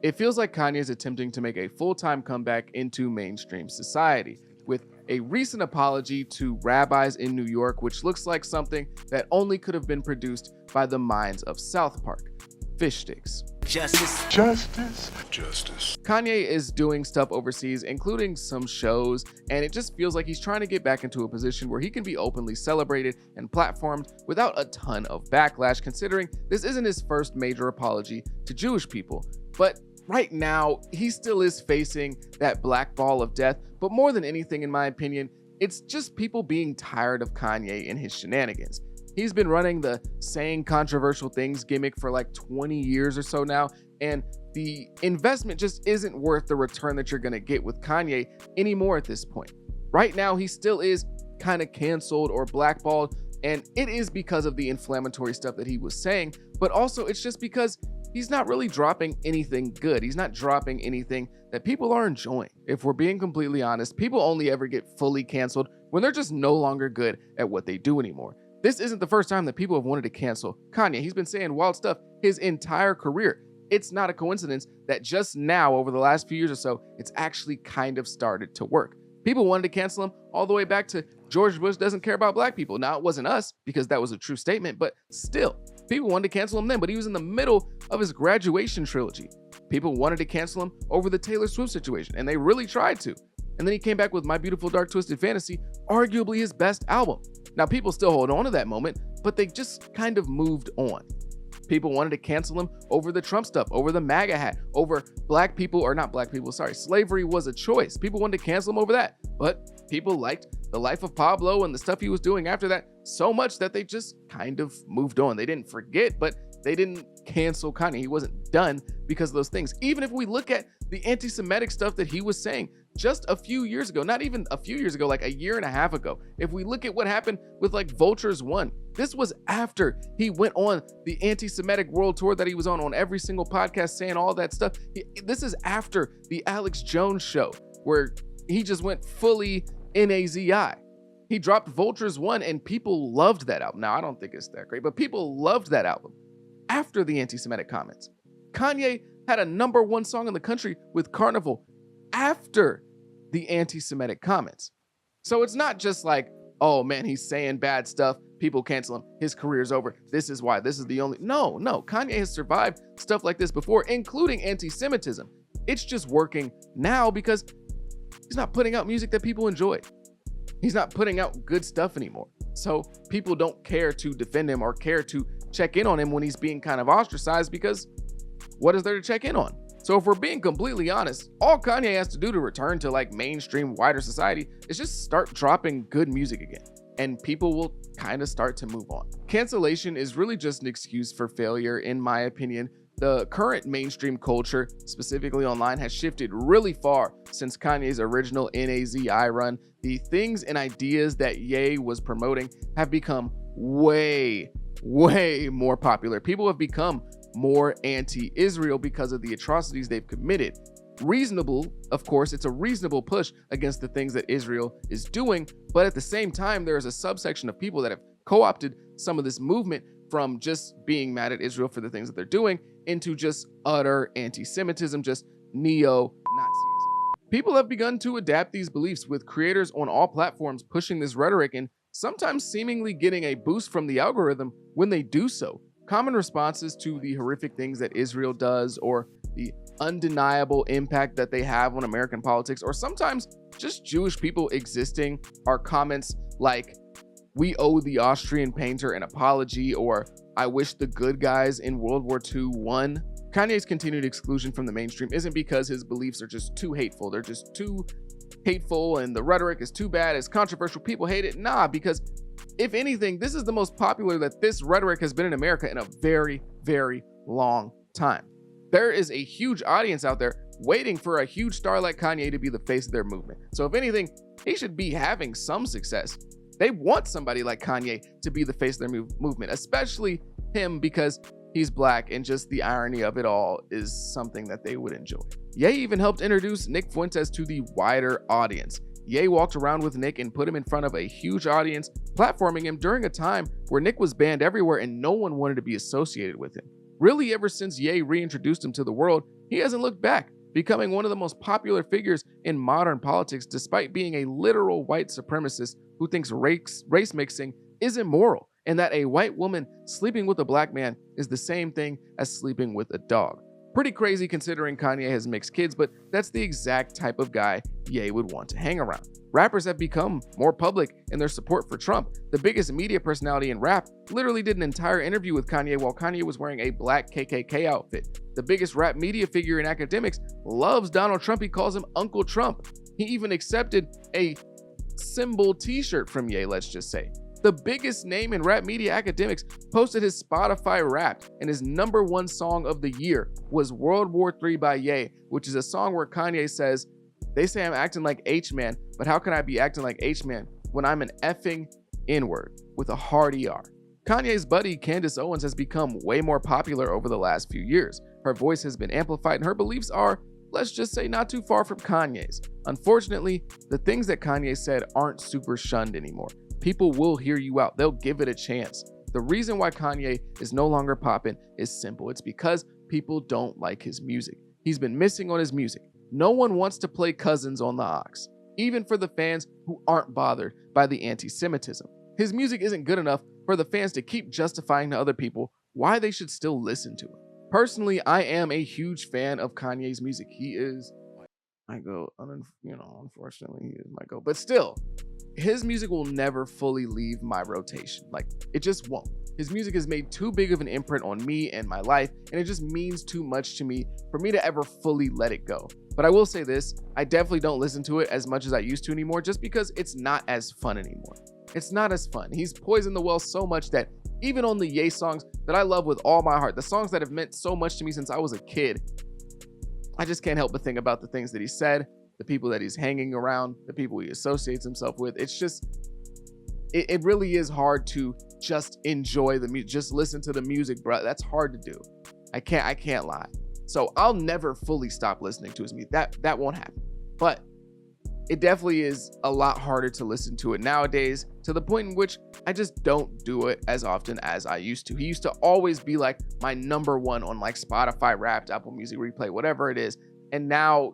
It feels like Kanye is attempting to make a full-time comeback into mainstream society with a recent apology to rabbis in New York, which looks like something that only could have been produced by the minds of South Park. Fish sticks. Justice. Justice. Justice. Kanye is doing stuff overseas, including some shows, and it just feels like he's trying to get back into a position where he can be openly celebrated and platformed without a ton of backlash, considering this isn't his first major apology to Jewish people. But right now, he still is facing that black ball of death, but more than anything, in my opinion, it's just people being tired of Kanye and his shenanigans. He's been running the saying controversial things gimmick for like 20 years or so now, and the investment just isn't worth the return that you're gonna get with Kanye anymore at this point. Right now, he still is kind of canceled or blackballed, and it is because of the inflammatory stuff that he was saying, but also it's just because he's not really dropping anything good. He's not dropping anything that people are enjoying. If we're being completely honest, people only ever get fully canceled when they're just no longer good at what they do anymore. This isn't the first time that people have wanted to cancel Kanye. He's been saying wild stuff his entire career. It's not a coincidence that just now, over the last few years or so, it's actually kind of started to work. People wanted to cancel him all the way back to George Bush doesn't care about black people. Now, it wasn't us because that was a true statement, but still, people wanted to cancel him then, but he was in the middle of his graduation trilogy. People wanted to cancel him over the Taylor Swift situation, and they really tried to. And then he came back with My Beautiful Dark Twisted Fantasy, arguably his best album. Now, people still hold on to that moment, but they just kind of moved on. People wanted to cancel him over the Trump stuff, over the MAGA hat, over black people, or not black people, sorry, slavery was a choice. People wanted to cancel him over that, but people liked The Life of Pablo and the stuff he was doing after that so much that they just kind of moved on. They didn't forget, but they didn't cancel Kanye. He wasn't done because of those things. Even if we look at the anti-Semitic stuff that he was saying just a few years ago, not even a few years ago, like a year and a half ago. If we look at what happened with like Vultures 1, this was after he went on the anti-Semitic world tour that he was on every single podcast saying all that stuff. This is after the Alex Jones show where he just went fully NAZI. He dropped Vultures 1 and people loved that album. Now, I don't think it's that great, but people loved that album after the anti-Semitic comments. Kanye had a #1 song in the country with Carnival after the anti-Semitic comments. So it's not just like, oh man, he's saying bad stuff, people cancel him, his career's over, this is why, this is the only... No, Kanye has survived stuff like this before, including anti-Semitism. It's just working now because he's not putting out music that people enjoy. He's not putting out good stuff anymore. So people don't care to defend him or care to check in on him when he's being kind of ostracized, because what is there to check in on? So if we're being completely honest, all Kanye has to do to return to like mainstream wider society is just start dropping good music again, and people will kind of start to move on. Cancellation is really just an excuse for failure, in my opinion. The current mainstream culture, specifically online, has shifted really far since Kanye's original NAZI run. The things and ideas that Ye was promoting have become way more popular. People have become more anti-Israel because of the atrocities they've committed. Reasonable, of course, it's a reasonable push against the things that Israel is doing, but at the same time, there is a subsection of people that have co-opted some of this movement from just being mad at Israel for the things that they're doing into just utter anti-Semitism, just neo-Nazism. People have begun to adapt these beliefs, with creators on all platforms pushing this rhetoric and sometimes seemingly getting a boost from the algorithm when they do so. Common responses to the horrific things that Israel does, or the undeniable impact that they have on American politics, or sometimes just Jewish people existing, are comments like, "We owe the Austrian painter an apology," or "I wish the good guys in World War II won." Kanye's continued exclusion from the mainstream isn't because his beliefs are just too hateful. They're just too hateful and the rhetoric is too bad, it's controversial, people hate it. Nah, because if anything, this is the most popular that this rhetoric has been in America in a very long time. There is a huge audience out there waiting for a huge star like Kanye to be the face of their movement. So if anything, he should be having some success. They want somebody like Kanye to be the face of their movement, especially him, because he's black, and just the irony of it all is something that they would enjoy. Ye even helped introduce Nick Fuentes to the wider audience. Ye walked around with Nick and put him in front of a huge audience, platforming him during a time where Nick was banned everywhere and no one wanted to be associated with him. Really, ever since Ye reintroduced him to the world, he hasn't looked back, becoming one of the most popular figures in modern politics despite being a literal white supremacist who thinks race mixing is immoral and that a white woman sleeping with a black man is the same thing as sleeping with a dog. Pretty crazy considering Kanye has mixed kids, but that's the exact type of guy Ye would want to hang around. Rappers have become more public in their support for Trump. The biggest media personality in rap literally did an entire interview with Kanye while Kanye was wearing a black KKK outfit. The biggest rap media figure in academics loves Donald Trump. He calls him Uncle Trump. He even accepted a symbol t-shirt from Ye, let's just say. The biggest name in rap media academics posted his Spotify Wrapped, and his #1 song of the year was World War III by Ye, which is a song where Kanye says, "They say I'm acting like H-Man, but how can I be acting like H-Man when I'm an effing N-word with a hard ER?" Kanye's buddy Candace Owens has become way more popular over the last few years. Her voice has been amplified and her beliefs are, let's just say, not too far from Kanye's. Unfortunately, the things that Kanye said aren't super shunned anymore. People will hear you out. They'll give it a chance. The reason why Kanye is no longer popping is simple. It's because people don't like his music. He's been missing on his music. No one wants to play Cousins on the aux, even for the fans who aren't bothered by the anti-Semitism. His music isn't good enough for the fans to keep justifying to other people why they should still listen to him. Personally, I am a huge fan of Kanye's music. He is my goat. Unfortunately, he is my goat. But still, his music will never fully leave my rotation. Like, it just won't. His music has made too big of an imprint on me and my life, and it just means too much to me for me to ever fully let it go. But I will say this, I definitely don't listen to it as much as I used to anymore, just because it's not as fun anymore. It's not as fun. He's poisoned the well so much that even on the Ye songs that I love with all my heart, the songs that have meant so much to me since I was a kid, I just can't help but think about the things that he said, the people that he's hanging around, the people he associates himself with. It's just, it really is hard to just enjoy the music, just listen to the music, bro. That's hard to do. I can't lie. So I'll never fully stop listening to his music. That won't happen. But it definitely is a lot harder to listen to it nowadays, to the point in which I just don't do it as often as I used to. He used to always be like my #1 on like Spotify Wrapped, Apple Music Replay, whatever it is. And now,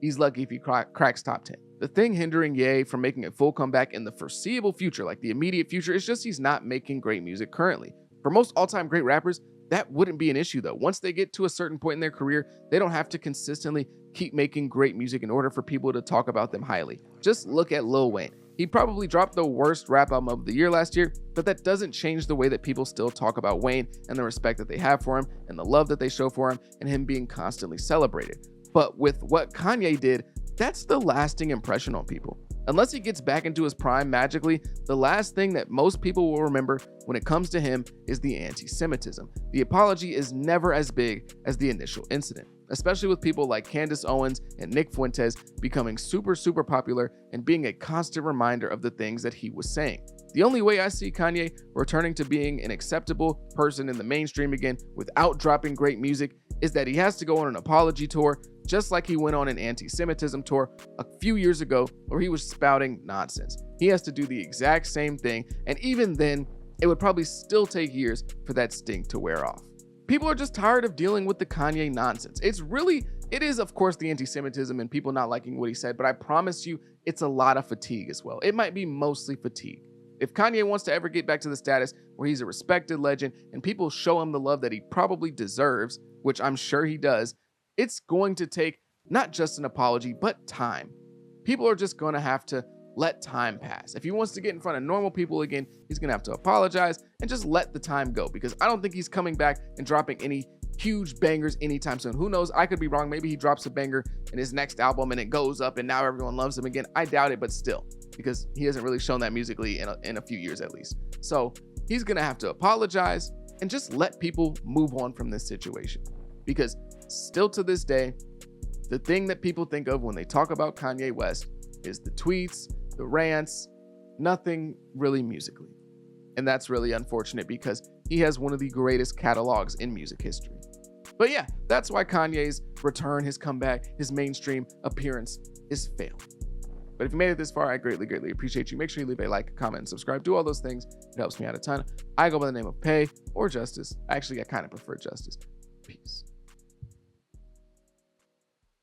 he's lucky if he cracks top 10. The thing hindering Ye from making a full comeback in the foreseeable future, like the immediate future, is just he's not making great music currently. For most all-time great rappers, that wouldn't be an issue though. Once they get to a certain point in their career, they don't have to consistently keep making great music in order for people to talk about them highly. Just look at Lil Wayne. He probably dropped the worst rap album of the year last year, but that doesn't change the way that people still talk about Wayne and the respect that they have for him and the love that they show for him and him being constantly celebrated. But with what Kanye did, that's the lasting impression on people. Unless he gets back into his prime magically, the last thing that most people will remember when it comes to him is the anti-Semitism. The apology is never as big as the initial incident, especially with people like Candace Owens and Nick Fuentes becoming super popular and being a constant reminder of the things that he was saying. The only way I see Kanye returning to being an acceptable person in the mainstream again without dropping great music is that he has to go on an apology tour, just like he went on an anti-Semitism tour a few years ago where he was spouting nonsense. He has to do the exact same thing, and even then, it would probably still take years for that sting to wear off. People are just tired of dealing with the Kanye nonsense. It is of course the anti-Semitism and people not liking what he said, but I promise you it's a lot of fatigue as well. It might be mostly fatigue. If Kanye wants to ever get back to the status where he's a respected legend and people show him the love that he probably deserves, which I'm sure he does, it's going to take not just an apology, but time. People are just going to have to let time pass. If he wants to get in front of normal people again, he's going to have to apologize and just let the time go, because I don't think he's coming back and dropping any huge bangers anytime soon. Who knows? I could be wrong. Maybe he drops a banger in his next album and it goes up and now everyone loves him again. I doubt it, but still, because he hasn't really shown that musically in a few years at least. So he's going to have to apologize and just let people move on from this situation, because still to this day, the thing that people think of when they talk about Kanye West is the tweets, the rants, nothing really musically. And that's really unfortunate because he has one of the greatest catalogs in music history. But yeah, that's why Kanye's return, his comeback, his mainstream appearance is failed. But if you made it this far, I greatly appreciate you. Make sure you leave a like, comment, and subscribe. Do all those things. It helps me out a ton. I go by the name of Pay or Justice. Actually, I kind of prefer Justice. Peace.